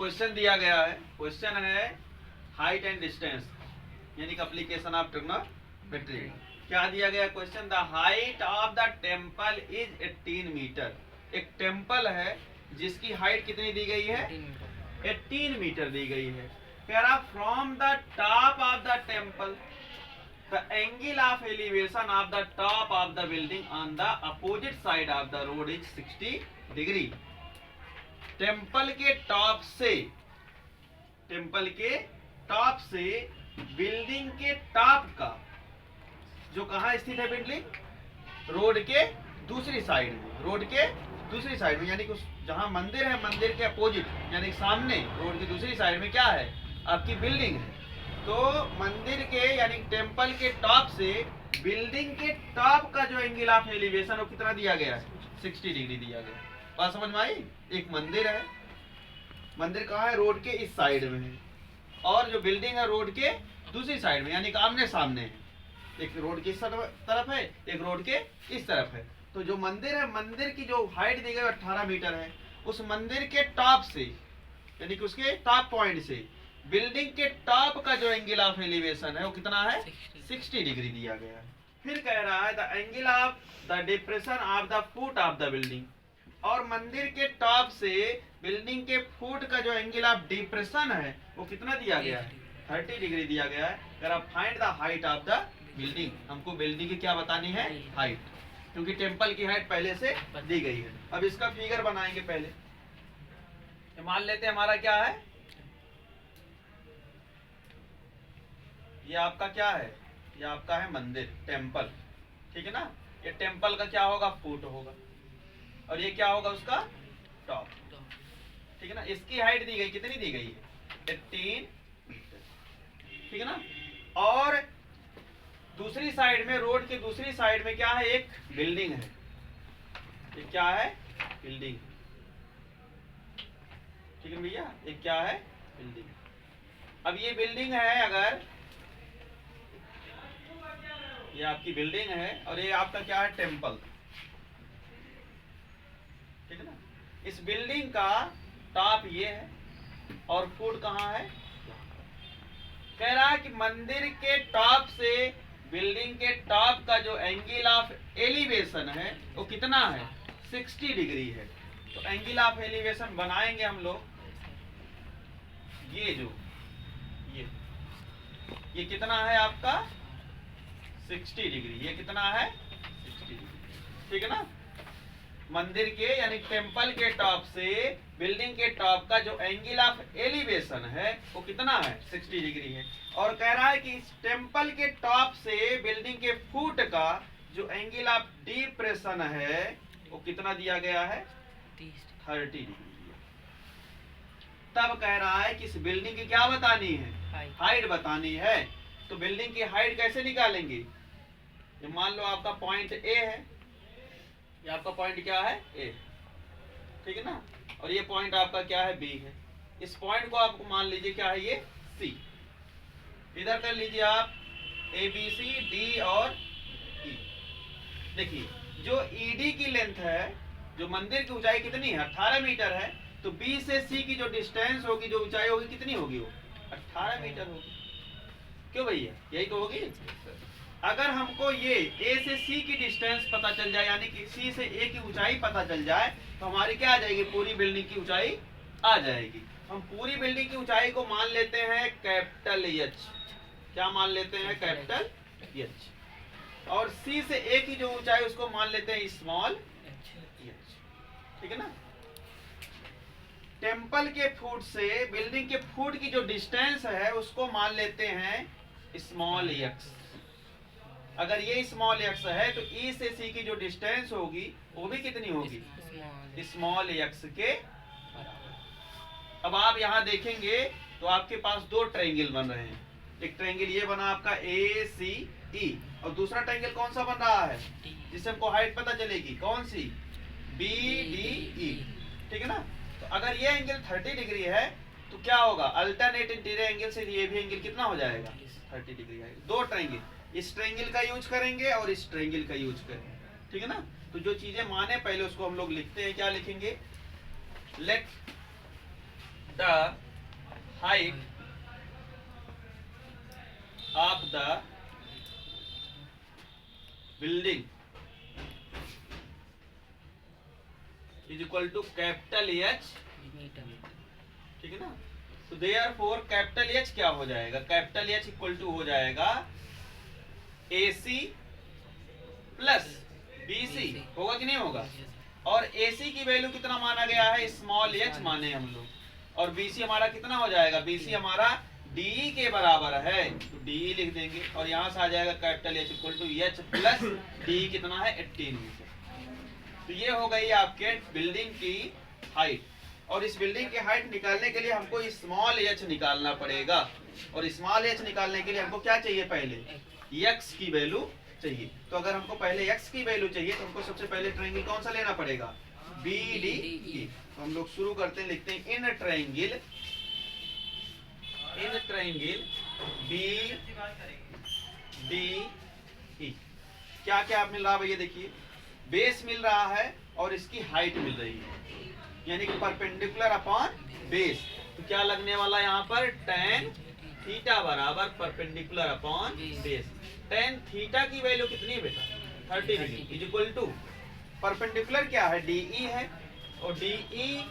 Question दिया गया है, क्वेश्चन है हाइट एंड डिस्टेंस यानी कि एप्लीकेशन ऑफ ट्रिग्नोमेट्री। क्या दिया गया question? The height of the temple is 18 metre. एक टेम्पल है जिसकी हाइट कितनी दी गई है? 18 मीटर दी गई है। कह रहा from the top of the temple the angle of elevation of the top of the building on the opposite side of the road is 60 degree. Temple के टॉप से, टेम्पल के टॉप से बिल्डिंग के top का, जो कहाँ स्थित है बिल्डिंग? रोड के दूसरी साइड में, रोड के दूसरी साइड में, यानी कि जहां मंदिर है मंदिर के अपोजिट यानी सामने रोड की दूसरी साइड में क्या है? आपकी बिल्डिंग है। तो मंदिर के यानी टेम्पल के टॉप से बिल्डिंग के टॉप का जो एंगल ऑफ एलिवेशन वो कितना दिया गया है? 60 डिग्री दिया गया। बात समझ में आई? एक मंदिर है, मंदिर कहाँ है? रोड के इस साइड में है, और जो बिल्डिंग है रोड के दूसरी साइड में यानी कि आमने सामने है। एक रोड की इस तरफ है, एक रोड के इस तरफ है। तो जो मंदिर है, मंदिर की जो हाइट दी गई 18 मीटर है, उस मंदिर के टॉप से यानी कि उसके टॉप पॉइंट से बिल्डिंग के टॉप का जो एंगल ऑफ एलिवेशन है वो कितना है? 60 डिग्री दिया गया है। फिर कह रहा है the angle of the depression of the foot of the building, और मंदिर के टॉप से बिल्डिंग के फुट का जो एंगल ऑफ डिप्रेशन है वो कितना दिया गया है? 30 डिग्री दिया गया है। अगर आप find the height of the building, हमको बिल्डिंग की क्या बतानी है? हाइट, क्योंकि टेम्पल की हाइट पहले से दी गई है। अब इसका फिगर बनाएंगे। पहले मान लेते हैं हमारा क्या है, ये आपका क्या है? ये आपका है मंदिर, टेम्पल, ठीक है ना। ये टेम्पल का क्या होगा? फुट होगा, और ये क्या होगा? उसका टॉप, ठीक है ना। इसकी हाइट दी गई, कितनी दी गई है? 18 मीटर, ठीक है ना। और दूसरी साइड में, रोड के दूसरी साइड में क्या है? एक बिल्डिंग है। ये क्या है? बिल्डिंग, ठीक है भैया। ये क्या है? बिल्डिंग। अब ये बिल्डिंग है, अगर ये आपकी बिल्डिंग है और ये आपका क्या है? टेम्पल, ठीक है ना। इस बिल्डिंग का टॉप ये है और फुट कहाँ है? कह रहा है कि मंदिर के टॉप से बिल्डिंग के टॉप का जो एंगल ऑफ एलिवेशन है वो कितना है? 60 डिग्री है। तो एंगल ऑफ एलिवेशन बनाएंगे हम लोग। ये जो ये कितना है आपका? 60 डिग्री। ये कितना है? 60 डिग्री, ठीक है ना। मंदिर के यानी टेम्पल के टॉप से बिल्डिंग के टॉप का जो एंगल ऑफ एलिवेशन है वो कितना है? 60 डिग्री है। और कह रहा है कि इस टेम्पल के टॉप से बिल्डिंग के फुट का जो एंगल ऑफ डिप्रेशन है वो कितना दिया गया है? 30 डिग्री। तब कह रहा है कि इस बिल्डिंग की क्या बतानी है? हाइट बतानी है। तो बिल्डिंग की हाइट कैसे निकालेंगे? ये मान लो आपका पॉइंट ए है, ये आपका पॉइंट क्या है? ए, ठीक है ना। और ये पॉइंट आपका क्या है? बी है। इस पॉइंट को आपको मान लीजिए क्या है? ये सी। इधर कर लीजिए आप ए बी सी डी और ई। देखिए जो ईडी की लेंथ है, जो मंदिर की ऊंचाई कितनी है? 18 मीटर है। तो बी से सी की जो डिस्टेंस होगी, जो ऊंचाई होगी, कितनी होगी? वो 18 मीटर होगी। क्यों भैया? यही तो होगी। अगर हमको ये ए से सी की डिस्टेंस पता चल जाए, यानी कि सी से ए की ऊंचाई पता चल जाए, तो हमारी क्या आ जाएगी? पूरी बिल्डिंग की ऊंचाई आ जाएगी। हम पूरी बिल्डिंग की ऊंचाई को मान लेते हैं कैपिटल एच। क्या मान लेते हैं? Capital H. और सी से ए की जो ऊंचाई उसको मान लेते हैं स्मॉल एच, ठीक है ना। टेम्पल के फुट से बिल्डिंग के फुट की जो डिस्टेंस है उसको मान लेते हैं स्मॉल एक्स। अगर ये स्मॉल एक्स है तो ई से सी की जो डिस्टेंस होगी वो भी कितनी होगी? स्मॉल एक्स के बराबर। अब आप यहाँ देखेंगे तो आपके पास दो ट्रायंगल बन रहे हैं। एक ट्रायंगल ये बना आपका ए सी ई, और दूसरा ट्रायंगल कौन सा बन रहा है? जिससे हमको हाइट पता चलेगी, कौन सी? बी डी ई, ठीक है ना। तो अगर ये एंगल 30 डिग्री है तो क्या होगा? अल्टरनेट इंटीरियर एंगल से ये भी एंगल कितना हो जाएगा? 30 डिग्री आएगा। दो ट्रायंगल, इस ट्रायंगल का यूज करेंगे और इस ट्रायंगल का यूज करेंगे, ठीक है ना। तो जो चीजें माने पहले उसको हम लोग लिखते हैं। क्या लिखेंगे? Let the height of the building is equal to capital H, ठीक है ना। तो देयरफॉर कैपिटल एच क्या हो जाएगा, कैपिटल एच इक्वल टू हो जाएगा AC प्लस BC, होगा कि नहीं होगा। और AC की वैल्यू कितना माना गया है, स्मॉल एच माने हम लोग, और BC हमारा कितना हो जाएगा, BC हमारा DE के बराबर है, तो DE लिख देंगे, और यहाँ से आ जाएगा capital H equal to H plus DE कितना है 18 मीटर। तो ये हो गई आपके बिल्डिंग की हाइट, और इस बिल्डिंग की हाइट निकालने के लिए हमको स्मॉल एच निकालना पड़ेगा, और स्मॉल एच निकालने के लिए हमको क्या चाहिए, पहले x की वैल्यू चाहिए। तो अगर हमको पहले x की वैल्यू चाहिए तो हमको सबसे पहले ट्रायंगल कौन सा लेना पड़ेगा, BDE। तो हम लोग शुरू करते हैं, लिखते हैं इन ट्रायंगल BDE क्या क्या मिल रहा है भैया, देखिए बेस मिल रहा है और इसकी हाइट मिल रही है, यानी कि परपेंडिकुलर अपॉन बेस। तो क्या लगने वाला यहाँ पर, tan थीटा बराबर perpendicular upon base. tan theta की वैल्यू कितनी है बेटा, 30 degree, is equal to perpendicular क्या है, DE है, और DE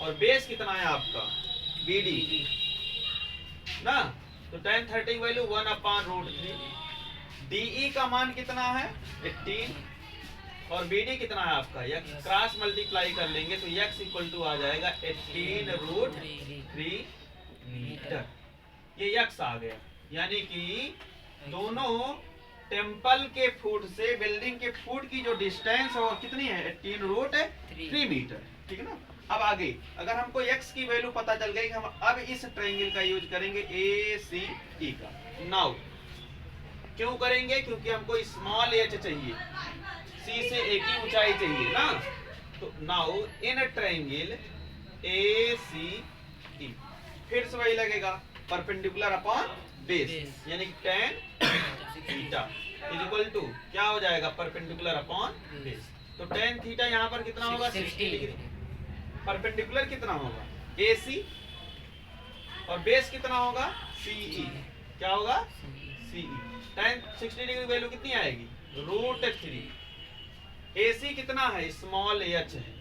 और बेस कितना है आपका BD ना। तो tan 30 की वैल्यू 1/√3, DE का मान कितना है 18, और BD कितना है आपका, x क्रॉस मल्टीप्लाई कर लेंगे तो x इक्वल टू आ जाएगा 18√3 मीटर। ये x आ गया, यानी कि दोनों टेम्पल के फुट से बिल्डिंग के फुट की जो डिस्टेंस है वो कितनी है, 18√3 मीटर, ठीक है ना। अब आगे अगर हमको x की वैल्यू पता चल गई, हम अब इस ट्रायंगल का यूज करेंगे ACE का। नाउ क्यों करेंगे, क्योंकि हमको स्मॉल h चाहिए, C से A की ऊंचाई चाहिए ना। तो नाउ इन ट्रायंगल ACE फिर से वही लगेगा परपेंडिकुलर अपॉन बेस, यानी tan theta is equal to क्या हो जाएगा, परपेंडिकुलर अपॉन बेस। तो tan थीटा यहाँ पर कितना होगा, 60 डिग्री, परपेंडिकुलर कितना होगा AC, और बेस कितना होगा CE, क्या होगा CE। tan 60 डिग्री वैल्यू कितनी आएगी, √3। AC कितना है, स्मॉल h है,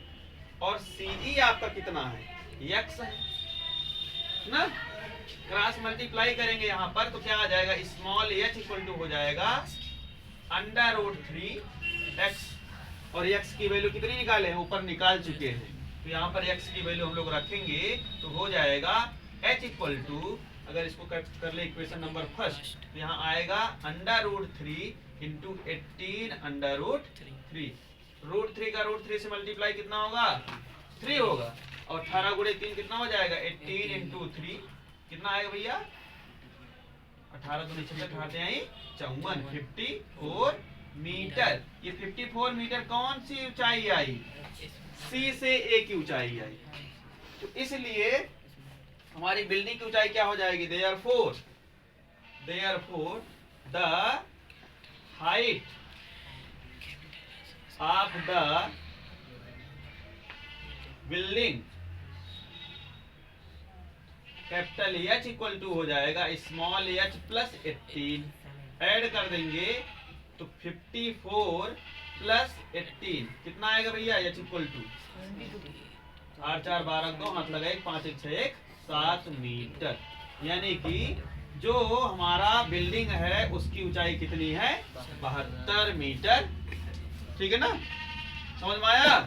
और CE आपका कितना है, x है ना। क्रॉस मल्टीप्लाई करेंगे यहाँ पर तो क्या आ जाएगा, स्मॉल h इक्वल टू हो जाएगा √3x, और x की वैल्यू कितनी निकाले हैं, ऊपर निकाल चुके हैं। तो यहाँ पर x की वैल्यू हम लोग रखेंगे तो हो जाएगा h इक्वल टू, अगर इसको कर ले इक्वेशन नंबर फर्स्ट, तो यहाँ आएगा √3 इंटू 18√3। √3 का √3 से मल्टीप्लाई कितना होगा, 3 होगा, और 18 गुणे 3 कितना हो जाएगा, 18 इंटू 3 कितना आएगा भैया, 18 तो नीचे घटाते हैं 54, 54 मीटर। ये 54 मीटर कौन सी ऊंचाई आई, C से A की ऊंचाई आई। तो इसलिए हमारी बिल्डिंग की ऊंचाई क्या हो जाएगी, therefore the height of the building capital H equal to हो जाएगा स्मॉल h प्लस 18, ऐड कर देंगे तो 54 प्लस 18 कितना आएगा भैया, h इक्वल टू 8 4 12 2 हाथ लगाए 5 1 6 1 7 मीटर, यानी कि जो हमारा बिल्डिंग है उसकी ऊंचाई कितनी है, 72 मीटर, ठीक है ना, समझ में आया।